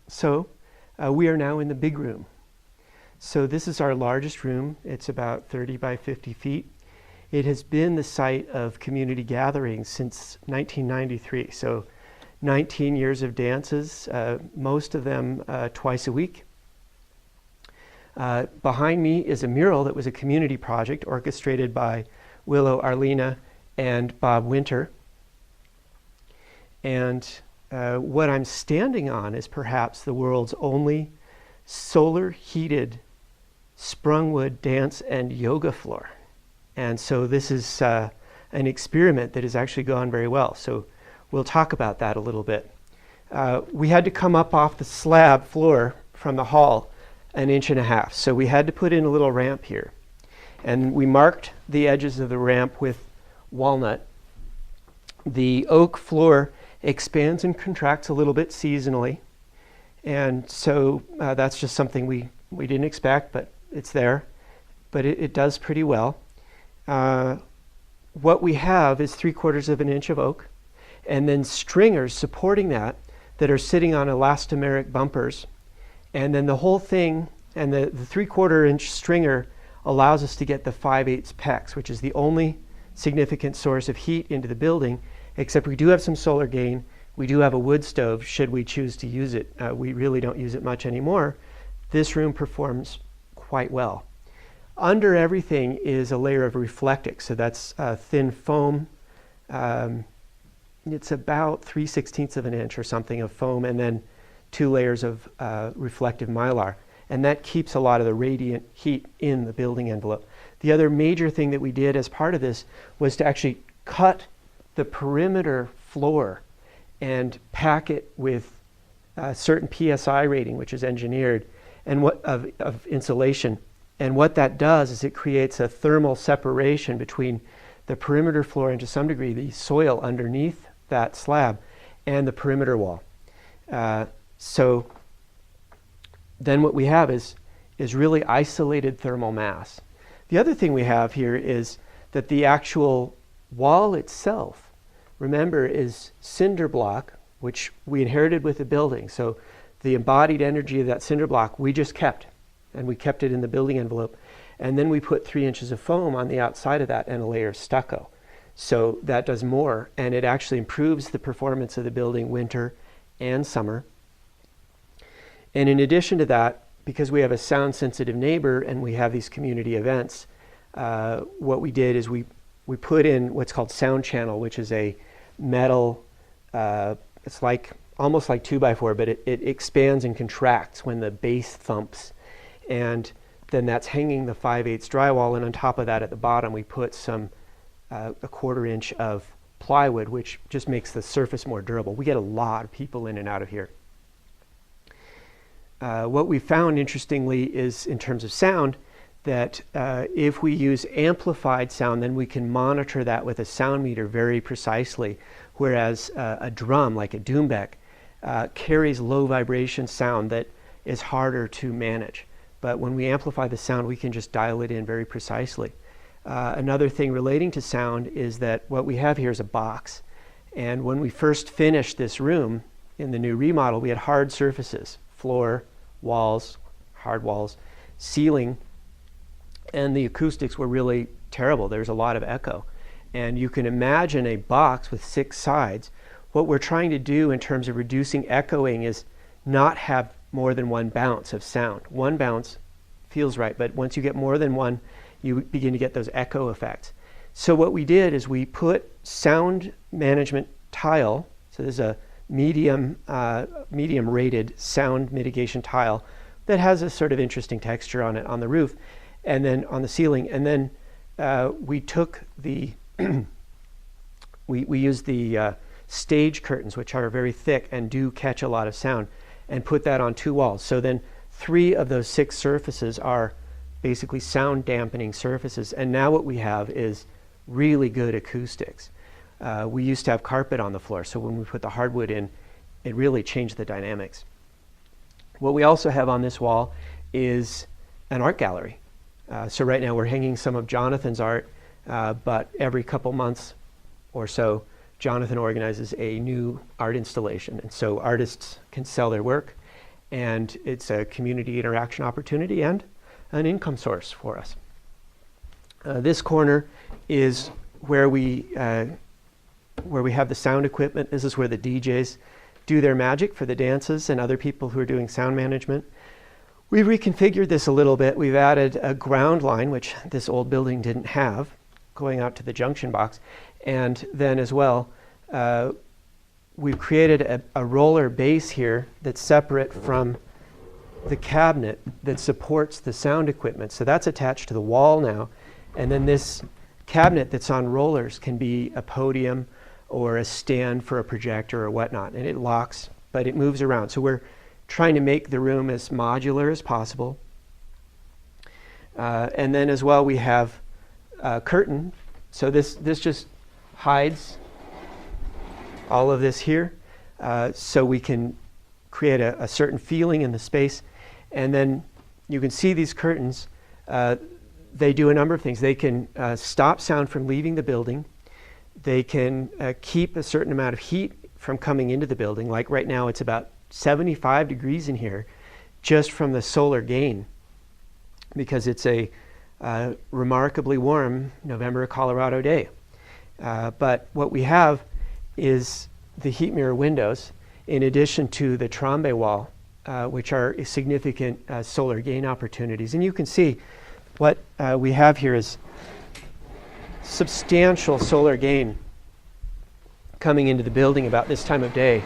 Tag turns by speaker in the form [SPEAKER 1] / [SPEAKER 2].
[SPEAKER 1] So we are now in the big room. So this is our largest room. It's about 30 by 50 feet. It has been the site of community gatherings since 1993. So 19 years of dances, most of them twice a week. Behind me is a mural that was a community project orchestrated by Willow Arlena and Bob Winter. And what I'm standing on is perhaps the world's only solar heated sprung wood dance and yoga floor. And so this is an experiment that has actually gone very well. So we'll talk about that a little bit. We had to come up off the slab floor from the hall 1.5 inches. So we had to put in a little ramp here. And we marked the edges of the ramp with walnut. The oak floor expands and contracts a little bit seasonally. And so that's just something we didn't expect, but it's there. But it does pretty well. What we have is 3/4 inch of oak, and then stringers supporting that are sitting on elastomeric bumpers. And then the whole thing, and the 3/4 inch stringer allows us to get the 5/8 PEX, which is the only significant source of heat into the building, except we do have some solar gain. We do have a wood stove should we choose to use it. We really don't use it much anymore. This room performs quite well. Under everything is a layer of reflectics. So that's thin foam. It's about 3/16 of an inch or something of foam, and then 2 layers of reflective mylar. And that keeps a lot of the radiant heat in the building envelope. The other major thing that we did as part of this was to actually cut the perimeter floor and pack it with a certain PSI rating, which is engineered, and of insulation. And what that does is it creates a thermal separation between the perimeter floor and, to some degree, the soil underneath that slab and the perimeter wall. So then what we have is really isolated thermal mass. The other thing we have here is that the actual wall itself, remember, is cinder block, which we inherited with the building. So the embodied energy of that cinder block we just kept. And we kept it in the building envelope. And then we put 3 inches of foam on the outside of that and a layer of stucco. So that does more, and it actually improves the performance of the building winter and summer. And in addition to that, because we have a sound sensitive neighbor and we have these community events, what we did is we put in what's called sound channel, which is a metal, it's like almost like 2x4, but it expands and contracts when the bass thumps. And then that's hanging the 5/8 drywall, and on top of that at the bottom we put some 1/4 inch of plywood, which just makes the surface more durable. We get a lot of people in and out of here. What we found, interestingly, is in terms of sound, that if we use amplified sound, then we can monitor that with a sound meter very precisely, whereas a drum, like a doumbek, carries low vibration sound that is harder to manage. But when we amplify the sound, we can just dial it in very precisely. Another thing relating to sound is that what we have here is a box. And when we first finished this room in the new remodel, we had hard surfaces, floor, walls, hard walls, ceiling, and the acoustics were really terrible. There's a lot of echo. And you can imagine a box with 6 sides. What we're trying to do in terms of reducing echoing is not have more than 1 bounce of sound. 1 bounce feels right, but once you get more than 1, you begin to get those echo effects. So what we did is we put sound management tile, so there's a medium rated sound mitigation tile that has a sort of interesting texture on it on the roof and then on the ceiling. And then we took the, we used the stage curtains, which are very thick and do catch a lot of sound, and put that on 2 walls. So then 3 of those 6 surfaces are basically sound dampening surfaces. And now what we have is really good acoustics. We used to have carpet on the floor, so when we put the hardwood in, it really changed the dynamics. What we also have on this wall is an art gallery. So right now we're hanging some of Jonathan's art, but every couple months or so, Jonathan organizes a new art installation. And so artists can sell their work, and it's a community interaction opportunity and an income source for us. This corner is where we have the sound equipment. This is where the DJs do their magic for the dances and other people who are doing sound management. We reconfigured this a little bit. We've added a ground line, which this old building didn't have, going out to the junction box. And then as well, we've created a roller base here that's separate from the cabinet that supports the sound equipment. So that's attached to the wall now. And then this cabinet that's on rollers can be a podium or a stand for a projector or whatnot. And it locks, but it moves around. So we're trying to make the room as modular as possible. And then as well, we have a curtain. So this just hides all of this here. So we can create a certain feeling in the space. And then you can see these curtains. They do a number of things. They can stop sound from leaving the building. They can keep a certain amount of heat from coming into the building. Like right now, it's about 75 degrees in here just from the solar gain, because it's a remarkably warm November Colorado day. But what we have is the heat mirror windows in addition to the trombe wall, which are significant solar gain opportunities. And you can see what we have here is substantial solar gain coming into the building about this time of day.